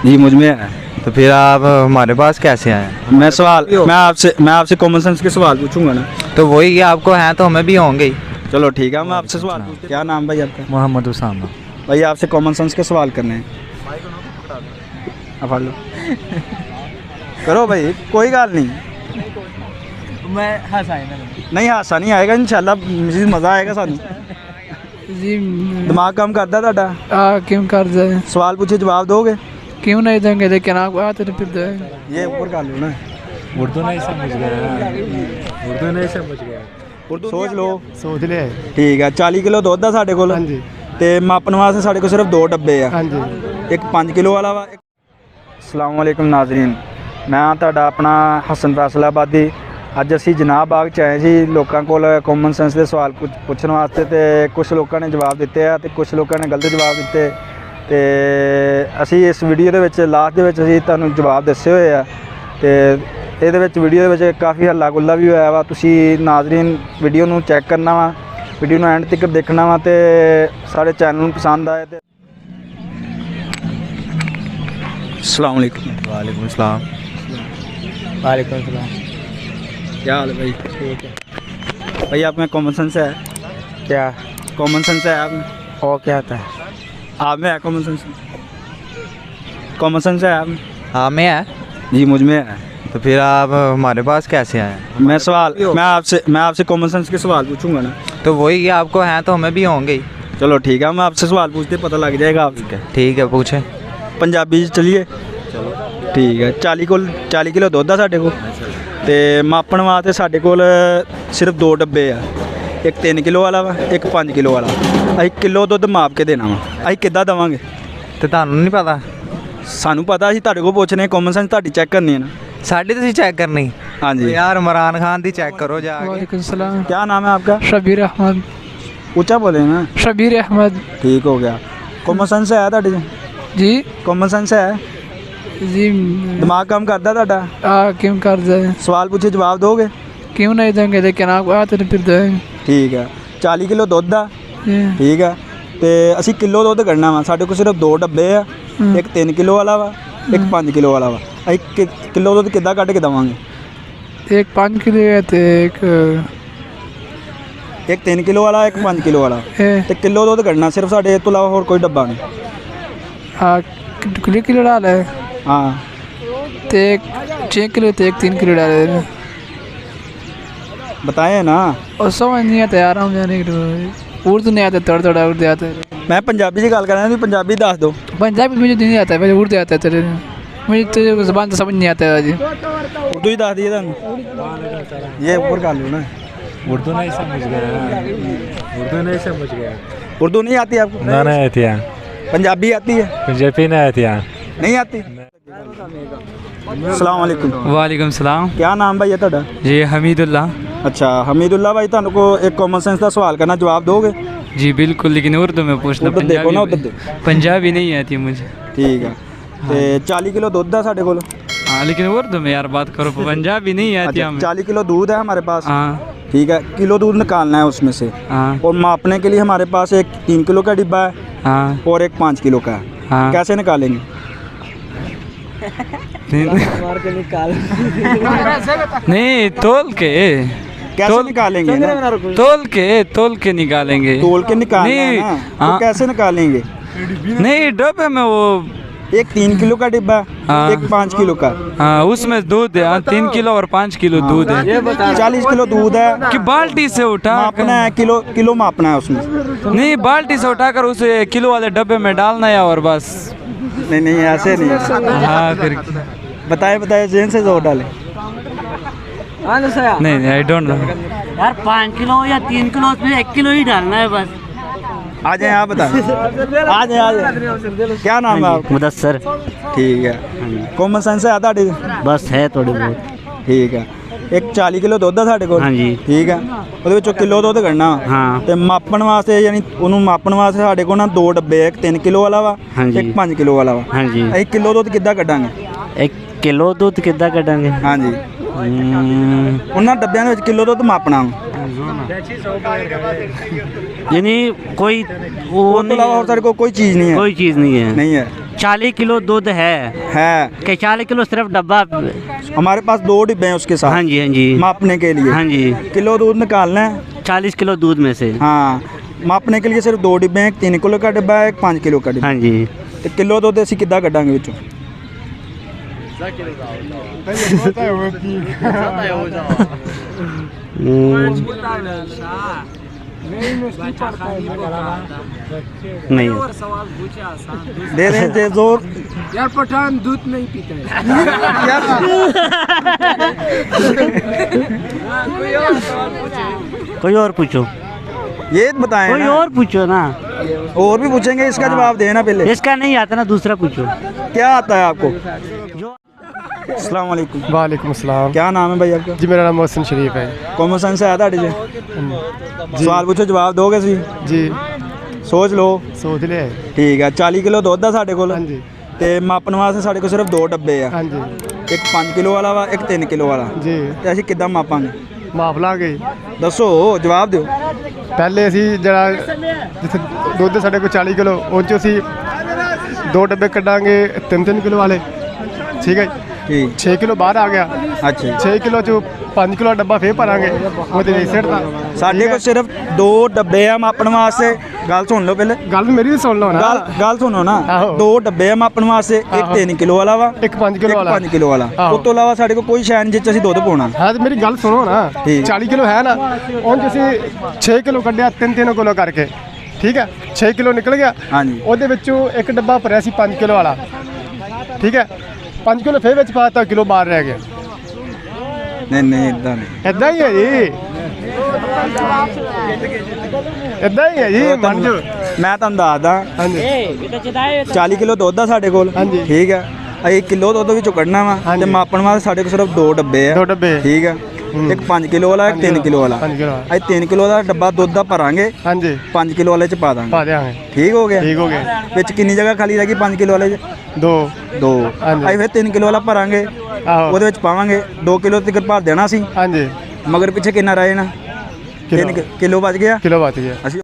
जी मुझ में है। तो फिर आप हमारे पास कैसे आए? मैं आपसे कॉमन सेंस के सवाल पूछूंगा ना। तो वही आप हैं तो हमें भी होंगे ही। चलो ठीक है, मैं आपसे सवाल पूछते। क्या नाम भाई आपका? मोहम्मद उसामा। भाई आपसे कॉमन सेंस के सवाल करने हैं। लो करो भाई, कोई गल नहीं। नहीं हासा नहीं आएगा इंशाल्लाह, मज़ा आएगा सानू। जी दिमाग काम करता ਤੁਹਾਡਾ? क्यों कर जाए? सवाल पूछे जवाब दोगे? क्यों नहीं देंगे, लेकिन आप आते तो फिर देंगे। ये ऊपर कर लो ना। उर्दू नहीं समझ गया। सोच लो। सोच लिया ठीक है, 40 किलो दुੱਧ ਆ ਸਾਡੇ ਕੋਲ। ਹਾਂਜੀ ਤੇ ਮਾਪਣ ਵਾਸਤੇ ਸਾਡੇ ਕੋਲ ਸਿਰਫ 2 ਡੱਬੇ ਆ। ਹਾਂਜੀ ਇੱਕ 5 ਕਿਲੋ ਵਾਲਾ ਵਾ। ਅਸਲਾਮ ਵਾਲੇਕੁਮ ਨਾਜ਼ਰੀਨ, ਮੈਂ ਤੁਹਾਡਾ ਆਪਣਾ ਹਸਨ ਫੈਸਲਾਬਾਦੀ। ਅੱਜ ਅਸੀਂ ਜਨਾਬ ਬਾਗ 'ਚ ਆਏ ਸੀ ਲੋਕਾਂ ਕੋਲ ਕਾਮਨ ਸੈਂਸ ਦੇ ਸਵਾਲ ਪੁੱਛਣ ਵਾਸਤੇ, ਤੇ ਕੁਝ ਲੋਕਾਂ ਨੇ ਜਵਾਬ ਦਿੱਤੇ ਆ ਤੇ ਕੁਝ ਲੋਕਾਂ ਨੇ ਗਲਤ ਜਵਾਬ ਦਿੱਤੇ। ਤੇ ਅਸੀਂ ਇਸ ਵੀਡੀਓ ਦੇ ਵਿੱਚ ਲਾਸਟ ਦੇ ਵਿੱਚ ਅਸੀਂ ਤੁਹਾਨੂੰ ਜਵਾਬ ਦੱਸੇ ਹੋਏ ਆ। ਤੇ ਇਹਦੇ ਵਿੱਚ ਵੀਡੀਓ ਦੇ ਵਿੱਚ ਕਾਫੀ ਹੱਲਾ ਗੁੱਲਾ ਵੀ ਹੋਇਆ ਵਾ। ਤੁਸੀਂ ਨਾਜ਼ਰੀਨ ਵੀਡੀਓ ਨੂੰ ਚੈੱਕ ਕਰਨਾ ਵਾ, ਵੀਡੀਓ ਨੂੰ ਐਂਡ ਤੱਕ ਦੇਖਣਾ ਵਾ ਤੇ ਸਾਡੇ ਚੈਨਲ ਨੂੰ ਪਸੰਦ ਆਏ ਤੇ अस्सलाम वालेकुम। वालेकुम सलाम। वालेकुम सलाम। क्या हाल है भाई? ठीक है। भाई आप में कॉमन सेंस है? क्या कॉमन सेंस है आप में? हो क्या होता है? आप में है कॉमन सेंस? कॉमन सेंस है आप में? हाँ में है। जी मुझ में है। तो फिर आप हमारे पास कैसे आए? मैं आपसे कॉमन सेंस के सवाल पूछूंगा ना। तो वही आप हैं तो हमें भी होंगे ही। चलो ठीक है, मैं आपसे सवाल पूछते पता लग जाएगा आपको। ठीक है पूछें। पंजाबी चलिए। चलो ठीक है। 40 किलो ਦੁੱਧ ਆ ਸਾਡੇ ਕੋਲ ਤੇ ਮਾਪਣ ਵਾਸਤੇ ਸਾਡੇ ਕੋਲ ਸਿਰਫ 2 ਡੱਬੇ ਆ। ਇੱਕ 3 ਕਿਲੋ ਵਾਲਾ ਵਾ, ਇੱਕ 5 ਕਿਲੋ ਵਾਲਾ। ਅਸੀਂ ਕਿਲੋ ਦੁੱਧ ਮਾਪ ਕੇ ਦੇਣਾ ਵਾ। ਅਸੀਂ ਕਿੱਦਾਂ ਦੇਵਾਂਗੇ? ਤੇ ਤੁਹਾਨੂੰ ਨਹੀਂ ਪਤਾ? ਸਾਨੂੰ ਪਤਾ, ਅਸੀਂ ਤੁਹਾਡੇ ਕੋਲ ਪੁੱਛਨੇ ਕਾਮਨ ਸੈਂਸ ਤੁਹਾਡੀ ਚੈੱਕ ਕਰਨੀ ਹੈ ਨਾ। साड़ी तो चेक करनी। हाँ जी यार इमरान खान दी चेक करो जाके। वालेकुम सलाम। क्या नाम है आपका? शबीर अहमद। ऊंचा बोले ना। शबीर अहमद। ठीक हो गया। कॉमन सेंस है ਤੁਹਾਡੀ? जी कॉमन सेंस है? जी दिमाग काम करता ਤੁਹਾਡਾ? क्यों कर जाए? सवाल पूछे जवाब दोगे? क्यों नहीं देंगे, लेकिन आप आते तो फिर देंगे। ठीक है। 40 किलो ਦੁੱਧ ਆ। जी ਠੀਕ ਹੈ। ਤੇ ਅਸੀਂ ਕਿਲੋ ਦੁੱਧ ਕੱਢਣਾ ਵਾ। ਸਾਡੇ ਕੋਲ ਸਿਰਫ 2 ਡੱਬੇ ਆ। ਇੱਕ 3 ਕਿਲੋ ਵਾਲਾ ਵਾ, ਇੱਕ 5 ਕਿਲੋ ਵਾਲਾ ਵਾ। ਅਸੀਂ ਕਿਲੋ ਦੁੱਧ ਕਿੱਦਾਂ ਕੱਢ ਕੇ ਦੇਵਾਂਗੇ? एक 5 किलो है तो ਇੱਕ 3 ਕਿਲੋ ਵਾਲਾ, ਇੱਕ 5 ਕਿਲੋ ਵਾਲਾ। ਤੇ ਕਿਲੋ ਦੁੱਧ ਕੱਢਣਾ ਸਿਰਫ ਸਾਡੇ, ਇਸ ਤੋਂ ਇਲਾਵਾ ਹੋਰ ਕੋਈ ਡੱਬਾ ਨਹੀਂ। किलो डाल है हाँ तो एक 6 किलो तो एक 3 किलो डाले। बताए ना। और समझ नहीं आता यार, हम जाने के उर्दू नहीं आता, थोड़ा उर्दू आता है। मैं पंजाबी की गल कर रहा हूँ, पंजाबी दस दो। पंजाबी मुझे नहीं आता है, पहले उर्दू आता है तेरे। मुझे तेरे ज़बान तो समझ नहीं आता है जी। उर्दू ही दस दिए तुम। ये ऊपर कर लो ना। उर्दू नहीं समझ गया। उर्दू नहीं आती आपको? ना नहीं आती है। पंजाबी आती है? पंजाबी नहीं आती है। नहीं आती। अस्सलाम वालेकुम। वालेकुम सलाम। क्या नाम भाई है ਤੁਹਾਡਾ? जी हमीदुल्ला। अच्छा हमीदुल्ला भाई, ਤੁਹਾਨੂੰ को एक कॉमन सेंस का सवाल करना, जवाब दोगे? जी बिल्कुल, लेकिन उर्दू में पूछना। उधर देखो ना, उधर पंजाबी नहीं आती मुझे। ठीक है। ਤੇ 40 किलो दूध है ਸਾਡੇ ਕੋਲ। हाँ लेकिन उर्दू में यार बात करो, पंजाबी नहीं आती हमें। 40 किलो दूध है हमारे पास। हाँ ठीक है। किलो दूध निकालना है उसमें से। हाँ और मापने के लिए हमारे पास एक 3 किलो का डिब्बा है हाँ और एक 5 किलो का है। हाँ। कैसे निकालेंगे? नहीं तोल के। कैसे निकालेंगे ना? तोल के निकालेंगे। तोल के निकालना है नहीं, ना। तो हाँ। कैसे निकालेंगे? नहीं डब्बे में वो। एक 3 किलो का डिब्बा है, हाँ। एक 5 किलो का। हाँ उसमें दूध है। 3 किलो और 5 किलो दूध है। 40 किलो दूध है। कि बाल्टी से उठा मापना है, किलो मापना है उसमें। नहीं बाल्टी से उठाकर उसे किलो वाले डब्बे में डालना है और बस। नहीं ऐसे नहीं। हाँ फिर बताए जेन से जोर डाले। नहीं आई डोंट नो यार 5 किलो या 3 किलो, उसमें 1 किलो ही डालना है बस। आ जाए आप बता। आ जाए। क्या नाम है आपका? मुदस्सर। ठीक है। कॉमन सेंस है ਤੁਹਾਡੀ? बस है थोड़ी बहुत। ਠੀਕ ਹੈ। ਇੱਕ 40 ਕਿਲੋ ਦੁੱਧ ਆ ਸਾਡੇ ਕੋਲ। ਹਾਂਜੀ। ਠੀਕ ਹੈ। ਉਹਦੇ ਵਿੱਚੋਂ ਕਿਲੋ ਦੁੱਧ ਕੱਢਣਾ ਵਾ। ਹਾਂ। ਤੇ ਮਾਪਣ ਵਾਸਤੇ, ਯਾਨੀ ਉਹਨੂੰ ਮਾਪਣ ਵਾਸਤੇ ਸਾਡੇ ਕੋਲ ਨਾ 2 ਡੱਬੇ ਆ। ਇੱਕ 3 ਕਿਲੋ ਵਾਲਾ ਵਾ, ਹਾਂਜੀ। ਇੱਕ 5 ਕਿਲੋ ਵਾਲਾ ਵਾ। ਹਾਂਜੀ। ਅਸੀਂ ਕਿਲੋ ਦੁੱਧ ਕਿੱਦਾਂ ਕੱਢਾਂਗੇ? 1 किलो दूध कितना कटांगे? ਹਾਂਜੀ। ਉਹਨਾਂ ਡੱਬਿਆਂ ਦੇ ਵਿੱਚ ਕਿਲੋ ਦੁੱਧ ਮਾਪਣਾ ਵਾ। यानी कोई वो ਉਸ ਤੋਂ ਇਲਾਵਾ ਹੋਰ ਸਾਡੇ ਕੋਲ ਕੋਈ ਚੀਜ਼ ਨਹੀਂ ਹੈ। कोई चीज़ नहीं है। नहीं है। 40 किलो दूध है है। कि 40 किलो सिर्फ डब्बा। हमारे पास 2 डिब्बे हैं उसके साथ। हाँ जी, हाँ जी, मापने के लिए। हाँ जी। किलो दूध निकालना है। 40 किलो दूध में से। हाँ, मापने के लिए सिर्फ 2 डिब्बे हैं, एक 3 किलो का डिब्बा है, एक 5 किलो का डिब्बा। हाँ जी। तो किलो दूध ਅਸੀਂ ਕਿੱਦਾਂ ਕੱਢਾਂਗੇ ਵਿੱਚੋਂ? नहीं दे दें जे जोर। यार पठान दूध नहीं पीता है। कोई और पूछो, ये बताएं कोई ना। और पूछो ना। और भी पूछेंगे, इसका जवाब देना पहले। इसका नहीं आता ना, दूसरा पूछो। क्या आता है आपको? जो अस्सलाम वालेकुम। वालेकुम अस्सलाम। क्या नाम है भाई आपका? जी मेरा नाम मोहसिन शरीफ है। कॉमन सेंस है ਤੁਹਾਡੇ 'ਚ? ਸਵਾਲ ਪੁੱਛੋ, ਜਵਾਬ ਦੋਗੇ ਤੁਸੀਂ? जी ਸੋਚ ਲਓ। सोच लिया है। ਠੀਕ ਹੈ। 40 ਕਿਲੋ ਦੁੱਧ ਆ ਸਾਡੇ ਕੋਲ हाँ जी ਤੇ ਮਾਪਣ ਵਾਸਤੇ ਸਾਡੇ ਕੋਲ ਸਿਰਫ 2 ਡੱਬੇ ਆ। हाँ जी ਇੱਕ 5 ਕਿਲੋ ਵਾਲਾ ਵਾ, ਇੱਕ 3 ਕਿਲੋ ਵਾਲਾ। जी ਤੇ ਅਸੀਂ ਕਿੱਦਾਂ ਮਾਪਾਂਗੇ? माप ला गई। ਦੱਸੋ, ਜਵਾਬ ਦਿਓ। ਪਹਿਲੇ ਅਸੀਂ ਜਿਹੜਾ ਜਿੱਥੇ ਦੁੱਧ ਸਾਡੇ ਕੋਲ 40 ਕਿਲੋ ਉਹ 'ਚੋਂ ਅਸੀਂ 2 ਡੱਬੇ ਕੱਢਾਂਗੇ 3-3 ਕਿਲੋ ਵਾਲੇ। ਠੀਕ ਹੈ ਜੀ। ਠੀਕ। 6 ਕਿਲੋ ਬਾਹਰ ਆ ਗਿਆ। ਅੱਛਾ ਜੀ। 6 ਕਿਲੋ 'ਚੋਂ 5 ਕਿਲੋ ਡੱਬਾ ਫੇਰ ਭਰਾਂਗੇ ਉਹਦੇ ਵਿੱਚ ਸਿੱਟਦਾ। ਸਾਡੇ ਕੋਲ ਸਿਰਫ 2 ਡੱਬੇ ਆ ਮਾਪਣ ਵਾਸਤੇ। ਗੱਲ ਸੁਣ ਲਓ ਪਹਿਲੇ। ਗੱਲ ਮੇਰੀ ਵੀ ਸੁਣ ਲਓ ਨਾ। ਗੱਲ ਸੁਣੋ ਨਾ। ਆਹੋ। 2 ਡੱਬੇ ਆ ਮਾਪਣ ਵਾਸਤੇ, ਇੱਕ 3 ਕਿਲੋ ਵਾਲਾ ਵਾ, ਇੱਕ 5 ਕਿਲੋ ਵਾਲਾ। 5 ਕਿਲੋ ਵਾਲਾ। ਆਹੋ। ਉਸ ਤੋਂ ਇਲਾਵਾ ਸਾਡੇ ਕੋਲ ਕੋਈ ਸ਼ੈ ਨਹੀਂ ਜਿੱਚ ਅਸੀਂ ਦੁੱਧ ਪਾਉਣਾ। ਹਾਂ ਤੇ ਮੇਰੀ ਗੱਲ ਸੁਣੋ ਨਾ। ਠੀਕ। 40 ਕਿਲੋ ਹੈ ਨਾ, ਉਹ 'ਚ ਅਸੀਂ 6 ਕਿਲੋ ਕੱਢਿਆ 3-3 ਕਿਲੋ ਕਰਕੇ। ਠੀਕ ਹੈ। 6 ਕਿਲੋ ਨਿਕਲ ਗਿਆ। ਹਾਂਜੀ। ਉਹਦੇ ਵਿੱਚੋਂ ਇੱਕ ਡੱਬਾ ਭਰਿਆ ਸੀ 5 ਕਿਲੋ ਵਾਲਾ। ਠੀਕ ਹੈ। 5 ਕਿਲੋ ਫੇਰ ਵਿੱਚ ਪਾਤਾ, ਕਿਲੋ ਬਾਹਰ ਰਹਿ ਗਿਆ। ਨਹੀਂ ਨਹੀਂ, ਇਦਾਂ ਨਹੀਂ। ਇਦਾਂ ਹੀ ਹੈ ਜੀ, ਇਦਾਂ ਹੀ ਹੈ ਜੀ। ਮੰਨ ਜਾਓ। ਮੈਂ ਤੁਹਾਨੂੰ ਦੱਸਦਾ, ਹਾਂਜੀ 40 ਕਿਲੋ ਦੁੱਧ ਆ ਸਾਡੇ ਕੋਲ। ਹਾਂਜੀ। ਠੀਕ ਹੈ। ਅਸੀਂ ਕਿਲੋ ਦੁੱਧ ਵਿੱਚੋਂ ਕੱਢਣਾ ਵਾ ਹਾਂਜੀ। ਤੇ ਮਾਪਣ ਵਾਸਤੇ ਸਾਡੇ ਕੋਲ ਸਿਰਫ 2 ਡੱਬੇ ਆ। 2 ਡੱਬੇ। ਠੀਕ ਹੈ। ਇੱਕ 5 ਕਿਲੋ ਵਾਲਾ, ਇੱਕ 3 ਕਿਲੋ ਵਾਲਾ। 5 ਕਿਲੋ ਅਸੀਂ 3 ਕਿਲੋ ਦਾ ਡੱਬਾ ਦੁੱਧ ਦਾ ਭਰਾਂਗੇ, ਹਾਂਜੀ 5 ਕਿਲੋ ਵਾਲੇ ਚ ਪਾ ਦਾਂਗੇ। ਪਾ ਦਿਆਂਗੇ। ਠੀਕ ਹੋ ਗਿਆ? ਠੀਕ ਹੋ ਗਿਆ। ਵਿੱਚ ਕਿੰਨੀ ਜਗ੍ਹਾ ਖਾਲੀ ਰਹਿ ਗਈ 5 ਕਿਲੋ ਵਾਲੇ ਚ? 2 2। ਹਾਂਜੀ। ਅਸੀਂ ਫਿਰ 3 ਕਿਲੋ ਵਾਲਾ ਭਰਾਂਗੇ, ਆਹੋ ਉਹਦੇ ਵਿੱਚ ਪਾਵਾਂਗੇ 2 ਕਿਲੋ ਤੱਕ ਭਰ ਦੇਣਾ ਸੀ। ਹਾਂਜੀ ਮਗਰ ਪਿੱਛੇ ਕਿੰਨਾ ਰਹਿ ਜਾਣਾ? 3 ਕਿਲੋ ਬਚ ਗਿਆ। ਕਿਲੋ ਬਚ ਗਿਆ। ਅਸੀਂ